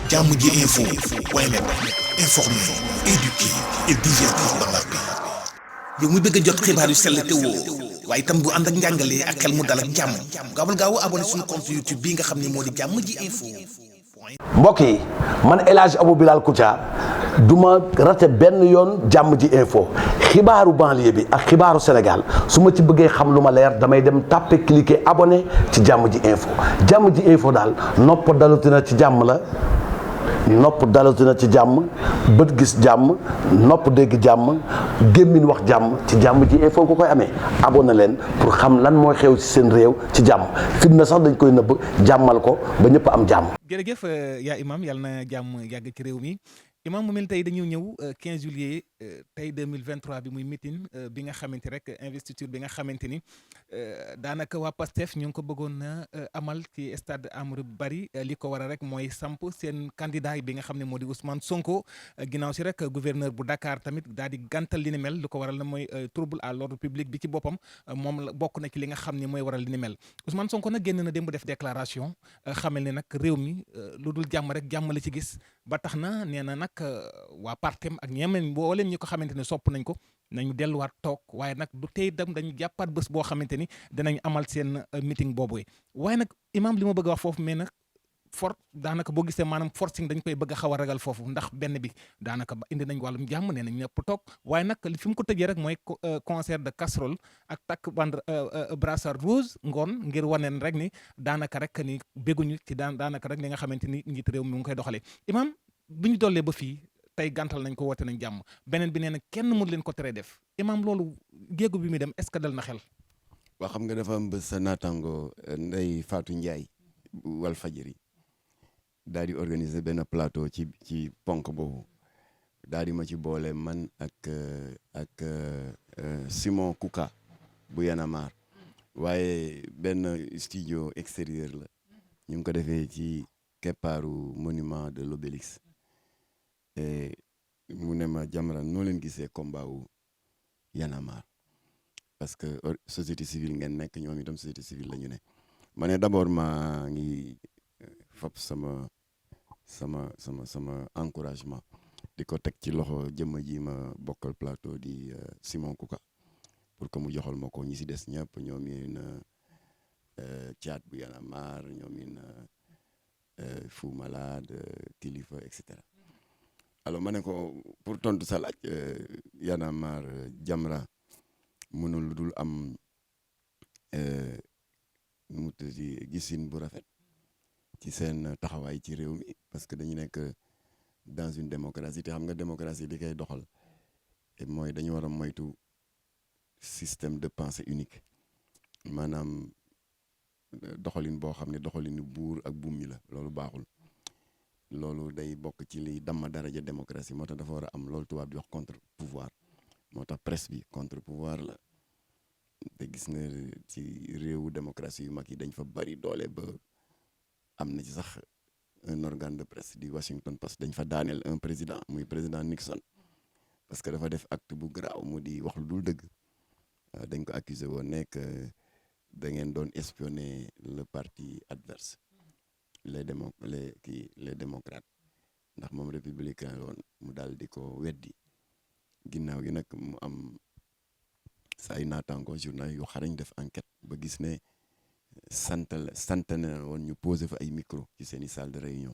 jàmm ji info point net informer, éduquer et divertir dans la paix. yow mi bëgg a jot xibaar yu sell te woo waaye itam bu ànd ak njàngalee ak xel mu dal ak jàmm gaawal gaaw abonné suñu compte YouTube bii nga xam ne moo di jàmm ji info. mbokk yi man El Hadj Abou Bilal Koutia du ma rate benn yoon jàmm ji info xibaaru banlieue bi ak xibaaru Sénégal su ma ci bëggee xam lu ma leer damay dem tàppe cliquer abonné ci jàmm ji info daal nopp dalutina ci jàmm la nopp dalutina ci jàmm bët gis jàmm nopp dégg jàmm gémmiñ wax jàmm ci jàmm ji info ko koy amee abonné leen pour xam lan mooy xew ci seen réew ci jàmm fitna sax dañ koy nëbb jàmmal ko ba ñëpp am jàmm. jërëjëf yaa imam yàlla na jàmm yàgg ci réew mi imam mu mel tey dañu ñëw 15 juillet tey 2023 bi muy meeting bi nga xamante rek investiture bi nga xamante ni daanaka waa PASTEF ñu ngi ko bëggoon na amal ci stade Amadou Barry li ko waral rek mooy samp seen candidat bi nga xam ne moo di Ousmane Sonko ginnaaw si rek gouverneur bu Dakar tamit daal di gàntal li ni mel li ko waral na mooy trouble à l'ordre public bi ci boppam moom la bokk na ci li nga xam ne mooy waral li ni mel Ousmane Sonko nag génn na démb def déclaration xamal ne nag réew mi lu dul jàmm rek jàmm la ci gis ba tax na nee na nag waa partem ak ñeemeen mbooleem ñi ko xamante ne sopp nañ ko nañu delluwaat toog waaye nag du tey dem dañu jàppaat bés boo xamante ni dinañ amal seen meeting boobu waaye nag imam li ma bëgg a wax foofu mais nag daanaka boo gisee maanaam forcing dañ koy bëgg a xaw a ragal foofu ndax benn bi daanaka ba indi nañ wàllum jàmm nee nañ ñëpp toog waaye nag fi mu ko tëjee rek mooy concert de casserole ak takk band brassard rouge ngoon ngir waneen rek ni daanaka rek ni bégguñu ci daanaka rek li nga xamante ni njiit réew mi ngi koy doxalee imam bi ñu dollee ba fii tey gàntal nañ ko woote nañ jàmm beneen bi nee na kenn mënu leen ko teree def imam loolu géegu bi muy dem est-ce que dal na xel. waa xam nga dafa am bés sa naataango Ndeye Fatou Ndiaye Walfadjri daal di organiser benn plateau ci ponk boobu daal di ma ci boole man ak Simon Kouka bu Y'en a marre waaye benn studio extérieur la ñu ngi ko defee ci keppaaru monument de l'Obélisque et mu ne ma Jamra noo leen gisee combat wu Y'en a marre parce que société civile ngeen nekk ñoom itam société civile la ñu ne ma ne d'abord maa ngi fab sama encouragement di ko teg ci loxo jëmm ji ma bokkal plateau di Simon Kouka pour que mu joxal ma ko ñi si des ñëpp ñoom in Thiat bu Y'en a marre ñoom in Fou Malade Kilifeu et cetera alors ma ne ko pour tontu sa laaj Y'en a marre Jamra mënul lu dul am nu mu tudd gisin bu rafet ci seen taxawaay ci réew mi parce que dañu nekk dans une démocratie te xam nga démocratie li koy doxal mooy dañu war a moytu système de pensée unique maanaam doxalin boo xam ne doxalinu buur ak buum mi la loolu baaxul loolu day bokk ci liy damma daraja démocratie moo tax dafa war a am loolu tubaab di wax contre pouvoir moo tax presse bi contre pouvoir la te gis nga ci réewu démocratie yu mag yi dañ fa bari doole ba am na ci sax un organe de presse di Washington Post dañ fa daaneel un président muy président Nixon parce que dafa def acte bu garaaw mu di wax lu dul dëgg dañ ko accusé woon nekk da ngeen doon espionner le parti adverse les démocrates ndax moom républicain la woon mu daal di ko weddi ginnaaw gi nag mu am sa ay naataango journal yu xarañ def enquête ba gis ne sant na woon ñu posé fa ay micro ci seen i salle de réunion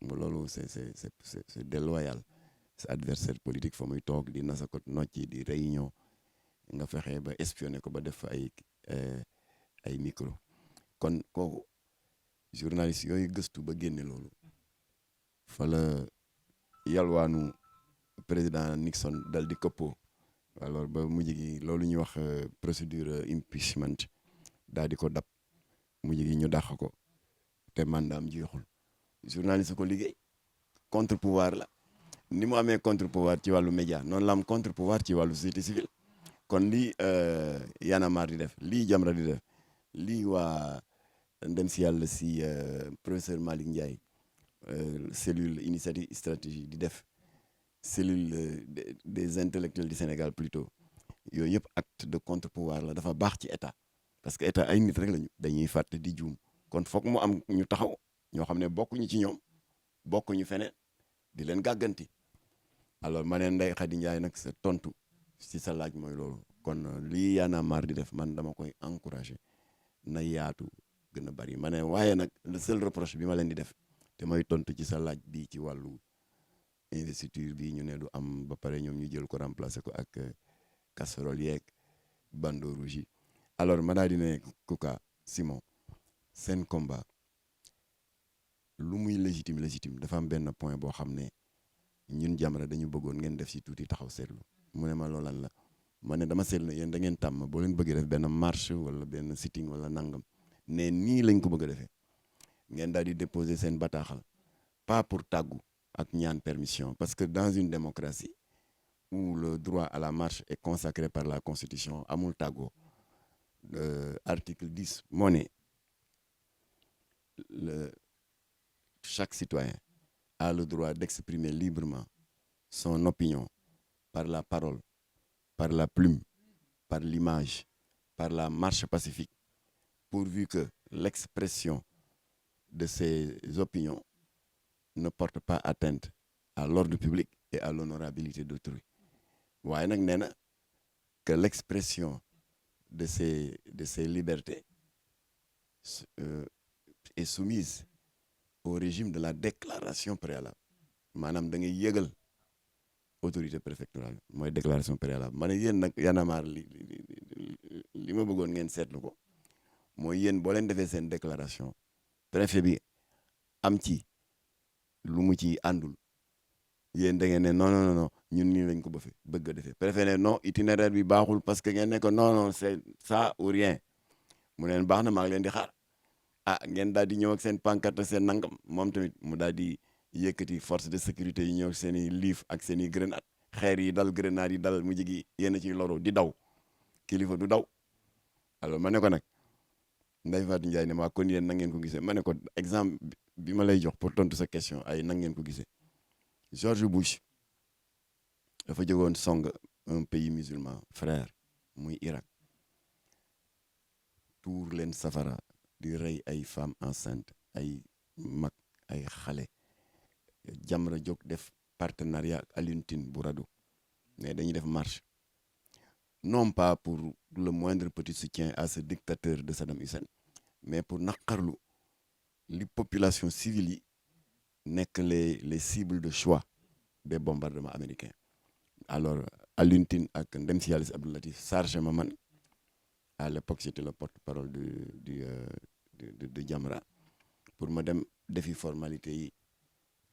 nga loolu c'est déloyal sa adversaire politique fa muy toog di nasa ko nocci di réunion nga fexe ba espionné ko ba def fa ay micro kon kooku journaliste yooyu gëstu ba génne loolu fa la yalwaanu président Nixon dal di këppoo alors ba mujj gi loolu ñuy wax procédure impeachment daal di ko dab mujj gi ñu dàq ko te mandaam jeexul journaliste ko liggéey contre pouvoir la ni mu amee contre pouvoir ci wàllu média noonu la am contre pouvoir ci wàllu société civile kon lii Y'en a marre di def lii Jamra di def lii waa ndem si yàlla si professeur Malick Ndiaye cellule initiative stratégie di def cellule des intellectuels du Sénégal plutôt yooyu yëpp acte de contre pouvoir la dafa baax ci état parce que état ay nit rek lañu dañuy fàtte di juum kon foog mu am ñu taxaw ñoo xam ne bokkuñu ci ñoom bokkuñu feneen di leen gàgganti. alors ma ne Ndeye Khady Ndiaye nag sa tontu si sa laaj mooy loolu kon lii Y'en a marre di def man dama koy encourager na yaatu gën a bari ma ne waaye nag le seul reproche bi ma leen di def te mooy tontu ci sa laaj bi ci wàllu investiture bi ñu ne du am ba pare ñoom ñu jël ko remplacer ko ak casserole yeeg bandeau rouge yi alors ma daal di ne Kouka Simon seen combat lu muy légitime dafa am benn point boo xam ne ñun Jamra dañu bëggoon ngeen def si tuuti taxaw seetlu mu ne ma loolan la ma ne dama seetlu ne yéen da ngeen tàmm boo leen bëggee def benn marche wala benn sitting wala nangam ne nii lañ ko bëgg a defee ngeen daal di déposer seen bataaxal pas pour tàggu ak ñaan permission parce que dans une démocratie où le droit à la marche est consacré par la constitution amul tàggoo article 10 moo ne chaque citoyen a le droit d'exprimer librement son opinion par la parole, par la plume, par l'image, par la marche pacifique, pourvu que l'expression de ces opinions ne porte pas atteinte à l'ordre public et à l'honorabilité d'autrui. waaye nag nee na que l'expression de ces libertés est soumise au régime de la déclaration préalable maanaam da ngay yëgal autorité préfectorale mooy déclaration préalable ma ne yéen nag Y'en a marre li ma bëggoon ngeen seetlu ko mooy yéen boo leen defee seen déclaration préfet bi am ci lu mu ci àndul yéen da ngeen ne non ñun nii lañ ko bëgg a defee préfet ne non itinéraire bi baaxul parce que ngeen ne ko non c'est ça ou rien mu neen baax na maa ngi leen di xaar ngeen daal di ñëw ak seen pancarte seen nangam moom tamit mu daal di yëkkati force de sécurité yi ñëw seen i liif ak seen i grenade xeer yi dal grenade yi dal mu jigi yéen a ciy loro di daw kilifa du daw alors ma ne ko nag Ndeye Fatou Ndiaye ne ma kon yéen na ngeen ko gisee ma ne ko exemple bi ma lay jox pour tontu sa question ay na ngeen ko gisee George Bush dafa jógoon song un pays musulman frère muy Irak tuur leen safara di rey ay femmes enceintes ay mag ay xale Jamra jóg def partenariat ak Alioune Tine bu rado mais dañuy def marche non pas pour le moindre petit soutien à ce dictateur de Saddam Hussein mais pour naqarlu li population civile yi nekk les cibles de choix des bombardements américains alors Alioune Tine ak ndem si yàlla si Abdou Latif chargé ma man à l'époque j'étais le porte-parole de Jamra pour ma dem defi formalité yi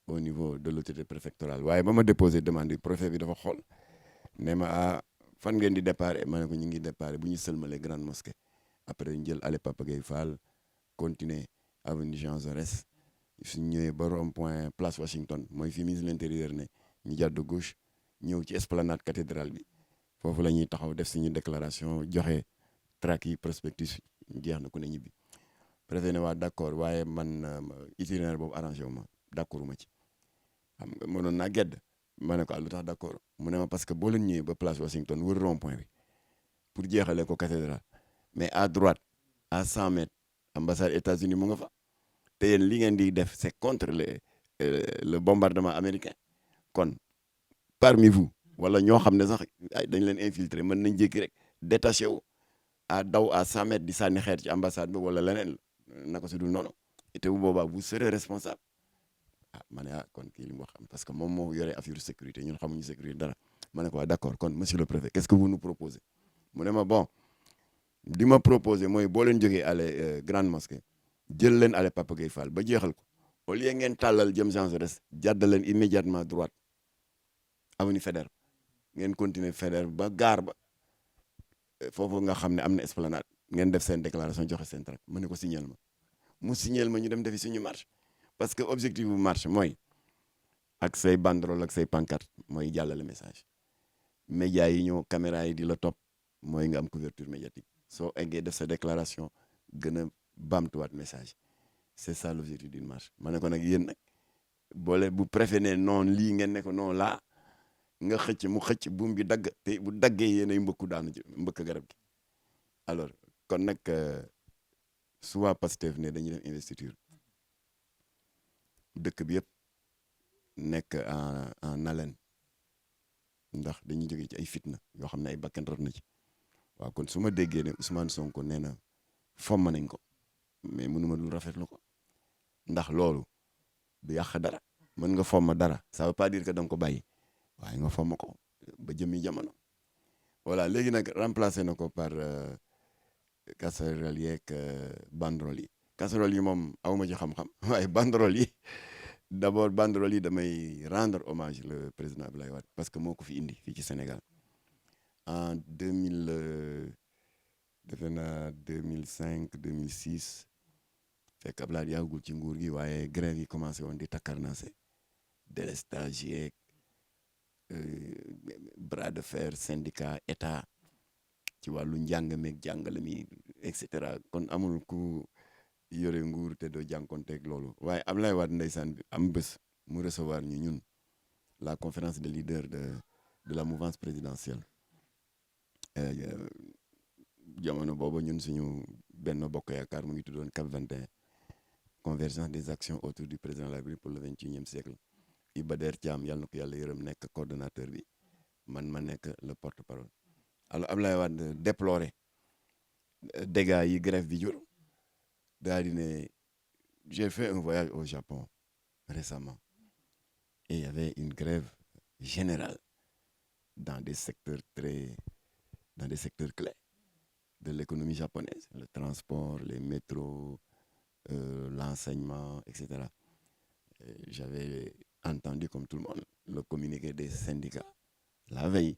au niveau de l'autorité préfectorale waaye ba ma déposé demande bi préfet bi dafa xool ne ma fan ngeen di départ ma ne ko ñu ngi départ bu ñu sëlmalee grande mosquée après ñu jël allée Papa Gueye Fall continuer avenue Jean Jaurès suñ ñëwee ba rond-point place Washington mooy fi ministre de l'intérieur ne ñu jàdd gauche ñëw ci esplanade cathédrale bi foofu la ñuy taxaw def suñu déclaration joxe tract yi prospectus jeex na ku ne ñibbi préfet ne waa d'accord waaye man itinéraire boobu arrangé wu ma d'accord ma ci xam nga mënoon naa gedd ma ne ko lu tax d'accord mu ne ma parce que boo leen ñëwee ba place Washington wër rond-point bi pour jeexalee ko cathédrale mais à droite à 100 mètres ambassade États-Unis mu nga fa te yéen li ngeen di def c'est contre le bombardement américain kon parmi vous wala ñoo xam ne sax dañ leen infiltrer mën nañ jékki rek détaché wu daw à 100 mètres di sànni xeer ci ambassade bi wala leneen naka su dul noonu te bu boobaa vous serez responsable ma ne kon kii li mu wax parce que moom moo yore affaire sécurité ñun xamuñu sécurité dara ma ne ko d'accord kon monsieur le préfet qu'est-ce que vous nous proposez mu ne ma bon li ma proposé mooy boo leen jógee allée grande mosquée jël leen allée Papa Gueye Fall ba jeexal ko au lieu ngeen tàllal jëm Jean Jaurès jàdd leen immédiatement droite avenue Faidherbe ngeen continuer Faidherbe ba gaar ba foofu nga xam ne am na esplanade ngeen def seen déclaration joxe seen tract ma ne ko signal ma mu signal ma ñu dem defi suñu marche parce que objectif bu marche mooy ak say banderole ak say pancarte mooy jàllale message médias yi ñëw caméra yi di la topp mooy nga am couverture médiatique soo eggee def sa déclaration gën a baamtuwaat message c'est ça l'objectif d'une marche ma ne ko nag yéen nag boole bu préfet ne non lii ngeen ne ko non laa nga xëcc mu xëcc buum bi dagg te bu daggee yéen ay mbëkku daanu mbëkk garab gi alors kon nag su waa Pastef ne dañuy def investiture dëkk bi yëpp nekk en haleine ndax dañuy jógee ci ay fitna yoo xam ne ay bakkan rot na ci waaw kon su ma déggee ne Ousmane Sonko nee na fomm nañ ko mais mënuma dul rafetlu ko ndax loolu du yàq dara mën nga fomm dara ça veut pas dire que da nga ko bàyyi waaye nga fomm ko ba jëmi jamono voilà léegi nag remplacé na ko par casserole yeeg banderole yi casserole yi moom awma ci xam-xam waaye banderole yi d'abord banderole yi damay rendre hommage le président Abdoulaye Wade parce que moo ko fi indi fii ci Sénégal en 2000 defe naa 2005 2006 fekk Abdoulaye yàggul ci nguur gi waaye grève yi commencé woon di takkarnaase délestage yeeg bras de fer syndicat état ci wàllu njàng meeg jàngale mi et cetera kon amul ku yore nguur te doo jànkonteeg loolu waaye Abdoulaye Wade ndeysaan bi am bés mu recevoir ñu ñun la conférence des leaders de la mouvance présidentielle jamono boobu ñun suñu benn bokk yaakaar mu ngi tuddoon CAP 21 convergence des actions autour du président de la République pour le 21e siècle Iba Der Thiam yàlla na ko yàlla yërëm nekk coordonnateur bi man ma nekk le porte-parole alors Abdoulaye Wade déploré dégâts yi grève bi jur daal di ne j'ai fait un voyage au Japon récemment et il y avait une grève générale dans des secteurs clés de l'économie japonaise, le transport, les métros, l'enseignement, etc. J'avais entendu, comme tout le monde, le communiqué des syndicats la veille.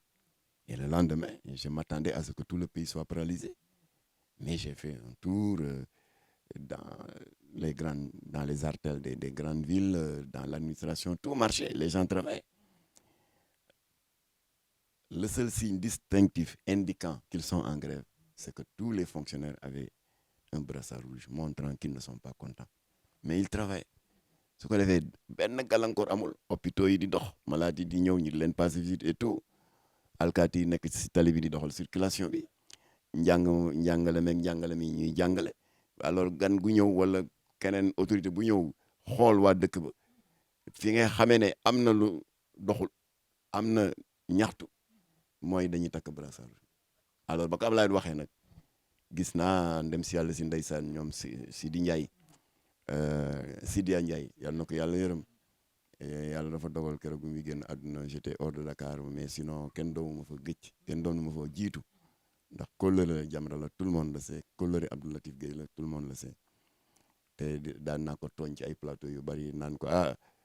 Et le lendemain, je m'attendais à ce que tout le pays soit paralysé. Mais j'ai fait un tour dans les artères des grandes villes, dans l'administration, tout marchait, les gens travaillaient. Le seul signe distinctif indiquant qu'ils sont en grève, c'est que tous les fonctionnaires avaient un brassard rouge montrant qu'ils ne sont pas contents. Mais ils travaillent. Ce qu'on avait, ben galankor amul, hôpitaux yi di dox, malades yi di ñëw ñu leen passé visite et tout. Alkaati yi nekk ci tali bi di doxal circulation bi. njàngale mi ñuy jàngale. Alors gan gu ñëw wala keneen autorité bu ñëw xool waa dëkk ba. Fi nga xamee ne am na lu doxul, am na ñaxtu, mooy dañuy takk brassard rouge. Alors ba ko Abdoulaye waxee nag gis naa ndem si yàlla si ndeysaan ñoom Sidi Ndiaye Sidia Ndiaye yàlla na ko yàlla yërëm yàlla dafa dogal keroog bu muy génn àdduna j'étais hors de Dakar mais sinon kenn doomuma fa gëcc kenn doomuma fa jiitu ndax kóllëre Jamra la tout le monde le sait kóllëre Abdou Latif Gueye la tout le monde le sait te daan naa ko tooñ ci ay plateau yu bari naan ko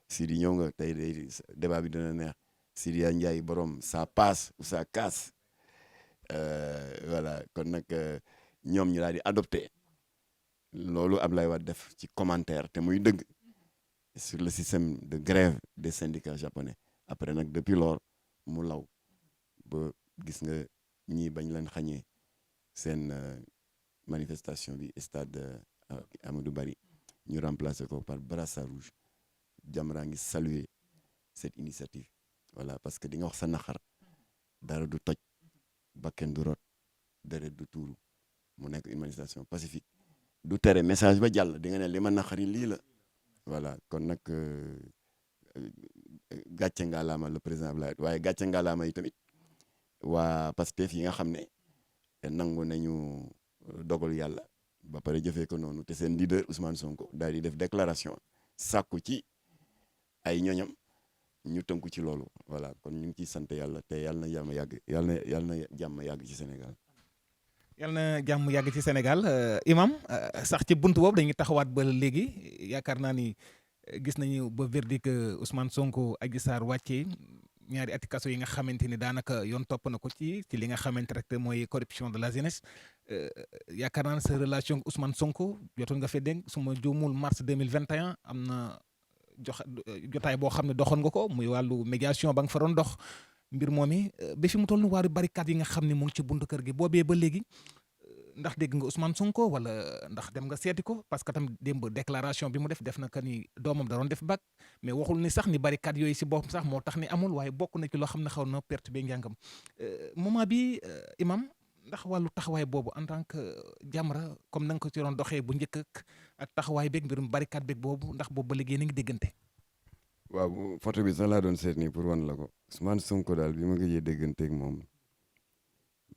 Sidi ñëw nga tey de débat bi dina neex Sidia Ndiaye borom ça passe ou ça casse voilà kon nag ñoom ñu daal di adopté loolu Abdoulaye Wade def ci commentaire te muy dëgg sur le système de grève des syndicats japonais après nag depuis lors mu law ba gis nga ñii bañ leen xañee seen manifestation bi stade Amadou Barry ñu remplacé ko par brassard rouge Jamra ngi saluer cette initiative voilà parce que di nga wax sa naqar dara du toj bakken du rot deret du tuuru mu nekk une manifestation pacifique du tere message ba jàll di nga ne li ma naqari lii la voilà kon nag gàcce ngalaama le président Abdoulaye waaye gàcce ngalaama yi tamit waa Pastef yi nga xam ne nangu nañu dogal yàlla ba pare jëfee ko noonu te seen leader Ousmane Sonko daal di def déclaration sàkku ci ay ñoñam ñu tënku ci loolu voilà kon ñu ngi ciy sant yàlla te yàlla na jàmm yàgg yàlla na jàmm yàgg ci Sénégal. yàlla na jàmm yàgg ci Sénégal imam sax ci buntu boobu dañuy taxawaat ba léegi yaakaar naa ni gis nañu ba verdict Ousmane Sonko Adji Sarr wàccee ñaari ati kaso yi nga xamante ni daanaka yoon topp na ko ci li nga xamante rek mooy corruption de la jeunesse yaakaar naa ne sa relation Ousmane Sonko jotoon nga fee dégg su ma juumul mars 2021 am na jotaay boo xam ne doxoon nga ko muy wàllu médiation ba nga fa doon dox mbir moom i ba fi mu toll nii waaru barricade yi nga xam ne mu ngi ci buntu kër gi boobee ba léegi ndax dégg nga Ousmane Sonko wala ndax dem nga seeti ko parce que tam démb déclaration bi mu def na que ni doomam da doon def bac mais waxul ni sax ni barricade yooyu si boppam sax moo tax ni amul waaye bokk na ci loo xam ne xaw na perte be njàngam moment bi imam ndax wàllu taxawaay boobu en tant que Jamra comme na nga ko ci doon doxee bu njëkk ak taxawaay beeg mbirum barricade beeg boobu ndax boobu ba léegi yéen a ngi déggante. waaw photo bi sax laa doon seet nii pour wan la ko Ousmane Sonko daal bi ma gëjee dégganteeg moom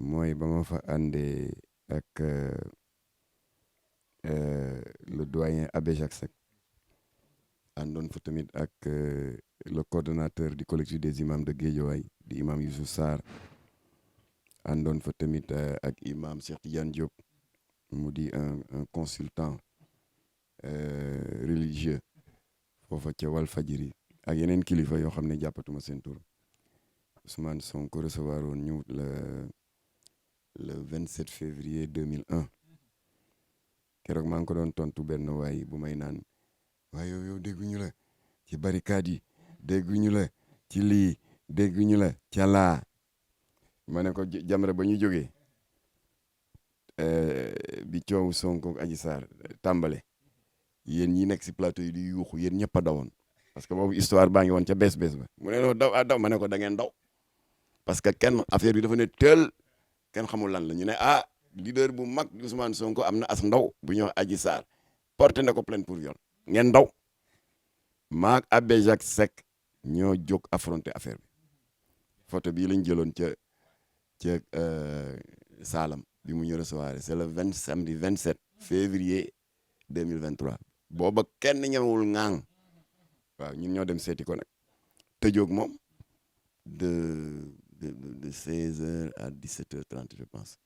mooy ba ma fa àndee ak le doyen Abbé Jacques Seck àndoon fa tamit ak le coordonnateur du collectif des imams de Guédiawaye di imam Youssou Sarr àndoon fa tamit ak imam Cheikh Tidiane Diop mu di un consultant religieux foofa ca Walfadjri ak yeneen kilifa yoo xam ne jàppatuma seen tur Ousmane Sonko recevoir woon ñu le 27 février 2001 keroog maa ngi ko doon tontu benn waay bu may naan waaye yow dégguñu la ci barricade yi dégguñu la ci lii dégguñu la ca laa ma ne ko Jamra ba ñu jógee bi coow Sonko ak Adji Sarr tàmbale yéen ñi nekk si plateau yi di yuuxu yéen ñëpp a dawoon parce que boobu histoire baa ngi woon ca bees ba mu ne no daw ma ne ko da ngeen daw parce que kenn affaire bi dafa ne teel kenn xamul lan la ñu ne leader bu mag Ousmane Sonko am na as ndaw bu ñëw Adji Sarr porté na ko plainte pour viol ngeen daw maak Abbé Jacques Seck ñoo jóg affronté affaire bi photo bii lañ jëloon ca Salam bi mu ñu recevoir c'est le samedi 27 février 2023 booba kenn ñemewul ŋaang waaw ñun ñoo dem seeti ko nag tëjoog moom de 16h à 17h30 je pense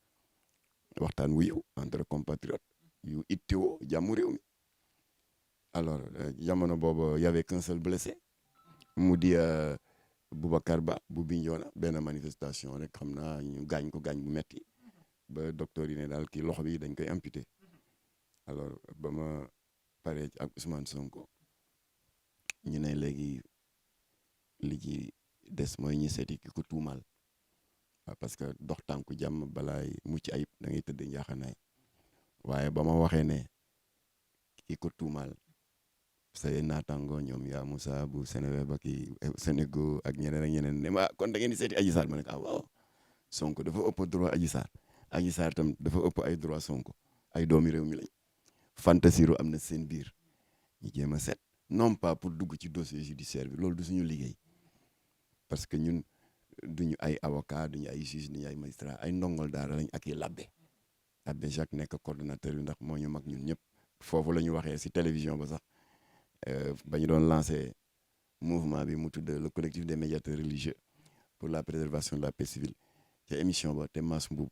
waxtaan wu yiw entre compatriotes yu ittewoo jàmmu réew mi alors jamono boobu y avait qu'un seul blessé mu di Boubacar Ba bu Bignona benn manifestation rek xam naa ñu gaañ ko gaañ bu metti ba docteur yi ne daal kii loxo bi dañ koy amputé alors ba ma paree ak Ousmane Sonko ñu ne léegi li ci des mooy ñi seeti ki ko tuumaal waaw parce que dox tànku jàmm balaay mucc ayib da ngay tëdd njaaxanaay waaye ba ma waxee ne ki ko tuumaal say naataango ñoom yaa Moussa bu Seneweb ak Sénégo ak ñeneen ak ñeneen ne ma kon da ngeen di seeti Adji Sarr ma ne ko waaw Sonko dafa ëpp droit Adji Sarr Adji Sarr tam dafa ëpp ay droit Sonko ay doomi réew mi lañ fantasiro am na seen biir ñu jéem a set non pas pour dugg ci dossier judiciaire bi loolu du suñu liggéey parce que ñun duñu ay avocat duñu ay juge duñu ay magistrat ay ndongol daara lañ ak i labbe Abbé Jacques nekk coordonnateur bi ndax moo ñu mag ñun ñëpp foofu la ñu waxee si télévision ba sax ba ñu doon lancé mouvement bi mu tudd le collectif des médiateurs religieux pour la préservation de la paix civile ca émission ba te Mass Mboup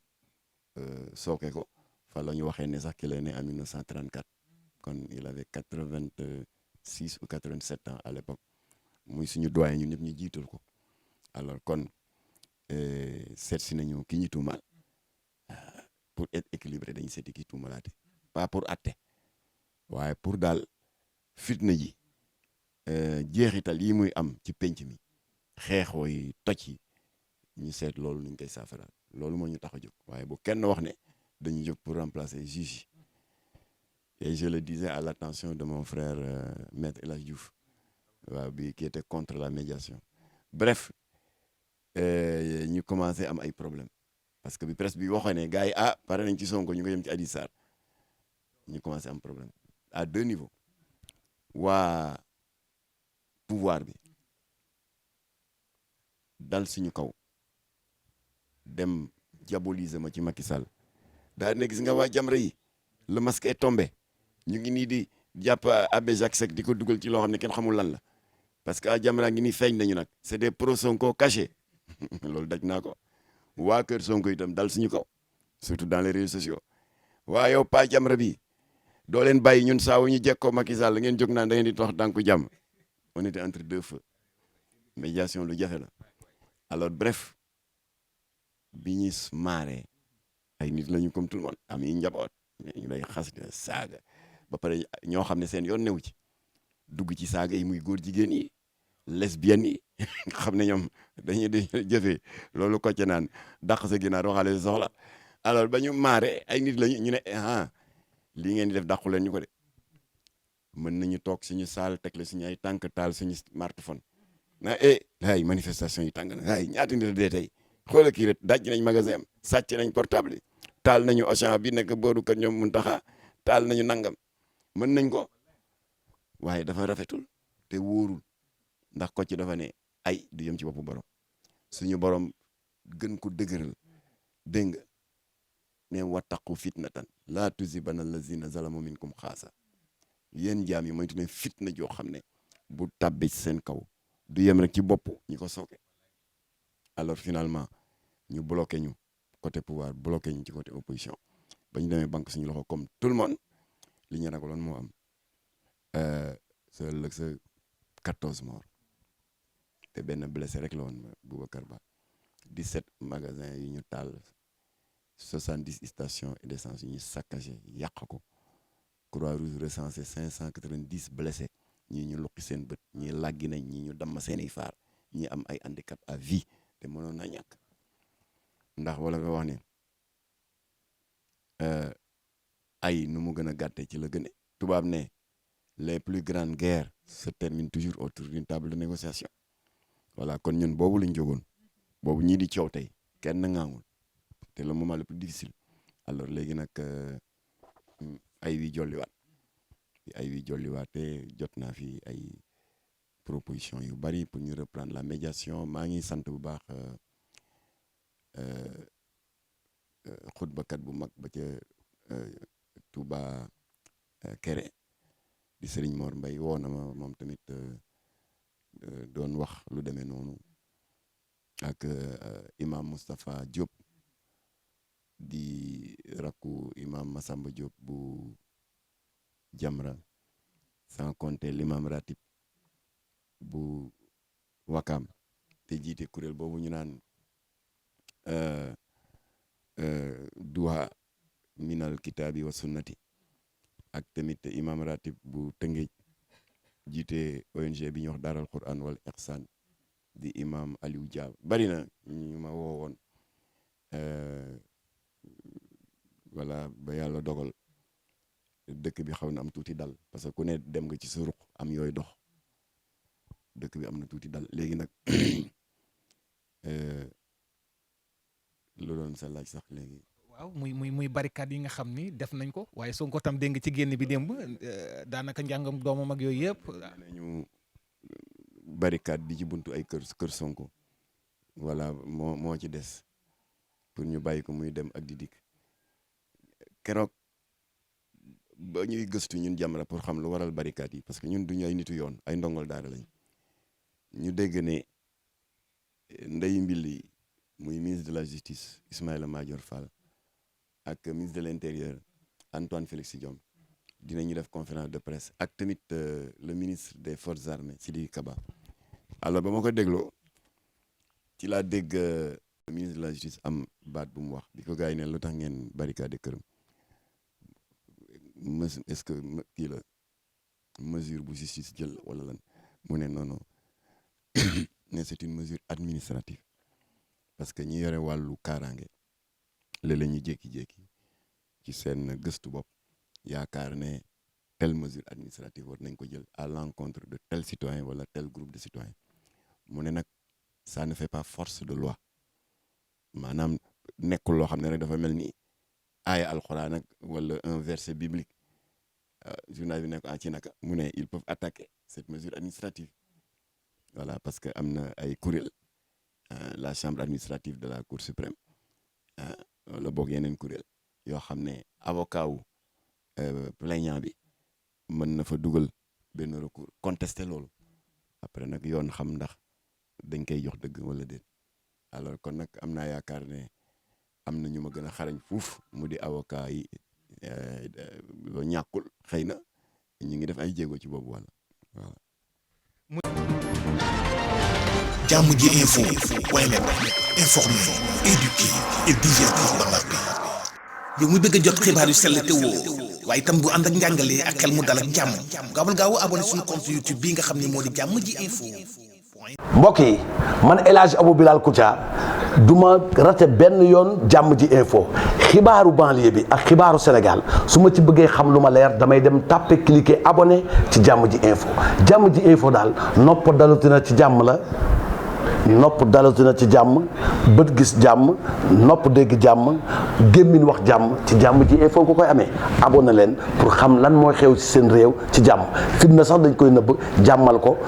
sooke ko fa la ñu waxee ne sax ki la ne en 1934 kon il avait 86 ou 87 ans à l'époque muy suñu doyen ñun ñëpp ñu jiital ko alors kon seet si nañu ki ñu tuumaal pour être équilibré dañu seeti ki tuumalaate pas pour atte waaye pour daal fitna ji jeexital yi muy am ci penc mi xeexoo yi toj yi ñu seet loolu nuñ koy saafaraal loolu moo ñu tax a jóg waaye bu kenn wax ne dañu jóg pour remplacer juge yi et je le disais à l'attention de mon frère maître El Hadj Diouf waaw bi qui était contre la médiation bref ñu commencé am ay problème parce que bi presse bi waxee ne gars yi pare nañ ci Sonko ñu ko yem ci Adji Sarr ñu commencé am problème à deux niveaux waa pouvoir bi dal suñu kaw dem diaboliser ma ci Macky Sall daal ne gis nga waa Jamra yi le masque est tombé ñu ngi nii di jàpp Abbé Jacques Seck di ko dugal ci loo xam ne kenn xamul lan la parce que Jamra ngi nii feeñ nañu nag c'est des pro Sonko cachés loolu daj naa ko waa kër Sonko itam dal suñu kaw surtout dans les réseaux sociaux waa yow pa Jamra bi doo leen bàyyi ñun saa wu ñu jekkoo Macky Sall ngeen jóg naan da ngeen di dox tànku jàmm on était entre deux feux médiation lu jafe la alors bref bi ñu maaree ay nit lañu comme tout le monde am yi njaboot ñu lay xas saaga ba pare ñoo xam ne seen yoon newu ci dugg ci saaga yi muy góor jigéen yi lesbiennes yi nga xam ne ñoom dañuy di jëfee loolu ko ci naan dàq sa ginaar waxaale sa soxla alors ba ñu maaree ay nit lañu ñu ne lii ngeen di def dàqu leen ñu ko de mën nañu toog suñu saal teg la suñu ay tànk taal suñu smartphone na ay manifestation yi tàng na ay ñaata nit dee tey xoolal kii rek daj nañ magasin am sàcc nañ portable yi taal nañu Auchan bi nekk booru kër ñoom Muntaxa taal nañu nangam mën nañ ko waaye dafa rafetul te wóorul ndax ko ci dafa ne ay du yem ci boppu borom suñu borom gën ko dëgëral dégg nga ne wattaqu fitnatan laa tusibanna allazina zalamu minkum xaasa yéen jaam yi moytu ne fitna joo xam ne bu tàbbee ci seen kaw du yem rek ci bopp ñi ko sooke. Alors finalement ñu bloqué ñu côté pouvoir bloqué ñu ci côté opposition ba ñu demee banque suñu loxo comme tout le monde li ñu ragaloon moo am sa ëllëg sa 14 morts te benn blessé rek la woon Boubacar Ba 17 magasins yu ñu taal 70 stations d'essence yu ñu saccagé yàq ko Croix-Rouge recensé 590 blessés ñii ñu luqi seen bët ñii làggi nañ ñii ñu damm seeni faar ñii am ay handicap à vie te mënoon na ñàkk ndax wala nga wax ne ay nu mu gën a gàtte ci la gëne tubaab ne les plus grandes guerres se terminent toujours autour d'une table de négociation voilà kon ñun boobu lañ jógoon boobu ñii di coow tey kenn ngaangul te le moment le plus difficile alors léegi nag ay wi jolliwaat te jot naa fi ay proposition yu bari pour ñu reprendre la médiation maa ngi sant bu baax xutbakat bu mag ba ca Touba Kéré di Serigne Mor Mbaye woo na ma moom tamit doon wax lu demee noonu ak imam Moustapha Diop di rakku imam Massamba Diop bu Jamra sans compter l'imam ratib bu Wakam te jiite kuréel boobu ñu naan duha minal kitaabi wa sunnati ak tamit imam ratib bu Tëngéej jiite ONG bi ñuy wax Daaral Quran wal Ihsan di imam Aliou Dia bari na ñu ma woowoon voilà ba yàlla dogal dëkk bi xaw na am tuuti dal parce que ku ne dem nga ci sa ruq am yooyu dox dëkk bi am na tuuti dal léegi nag lu doon sa laaj sax léegi. waaw muy barricade yi nga xam ni def nañ ko waaye Sonko tam dégg nga ci génn bi démb daanaka njàngam doomam ak yooyu yëpp. nañu barricade bi ci buntu ay kër Sonko voilà moo ci des pour ñu bàyyi ko muy dem ak di dikk keroog ba ñuy gëstu ñun Jamra pour xam lu waral barricade yi parce que ñun duñu ay nitu yoon ay ndongol daara lañ ñu dégg ne Ndeye Mbili muy ministre de la justice Ismaïla Madior Fall ak ministre de l'intérieur Antoine Félix Diome dinañu def conférence de presse ak tamit le ministre des forces armées Sidiki Kaba alors ba ma ko dégloo ci laa dégg le ministre de la justice am baat bu mu wax bi ko gars yi ne lu tax ngeen barricade këram est-ce que kii la mesure bu justice jël wala lan mu ne non ne c'est une mesure administrative parce que ñi yore wàllu kaaraange léeg-léeg ñu jékki-jékki ci seen gëstu bopp yaakaar ne telle mesure administrative war nañ ko jël à l'encontre de tel citoyen wala tel groupe de citoyens mu ne nag ça ne fait pas force de loi maanaam nekkul loo xam ne rek dafa mel ni aaya alxuraan ak wala un verset biblique journal bi nekk ci naka mu ne ils peuvent attaquer cette mesure administrative voilà parce que am na ay kuréel la chambre administrative de la cour suprême la boog yeneen kuréel yoo xam ne avocat wu plaignant bi mën na fa dugal benn recours contester loolu après nag yoon xam ndax dañ koy jox dëgg wala déet alors kon nag am naa yaakaar ne am na ñu ma gën a xarañ fuuf mu di avocat yi ñàkkul xëy na ñu ngi def ay jéego ci boobu wala voilà. Jàmm ji info point net informer, éduquer et divertir dans la paix. yow mu bëgg a jot xibaar yu sell te woo waaye itam bu ànd ak njàngalee ak xel mu dal ak jàmm gaawal gaaw abonné suñu compte YouTube bii nga xam ne moo di Jàmm ji info. mbokk yi man El Hadj Abou Bilal Koutia du ma rate benn yoon Jàmm ji info xibaaru banlieue bi ak xibaaru Sénégal su ma ci bëggee xam lu ma leer damay dem tàppe cliquer abonné ci Jàmm ji info Jàmm ji info daal nopp dalutina ci jàmm la. nopp dalatina ci jàmm bët gis jàmm nopp dégg jàmm gémmiñ wax jàmm ci Jàmm ji info nga koy amee abonné leen pour xam lan mooy xew ci seen réew ci jàmm fitna sax dañ koy nëbb jàmmal ko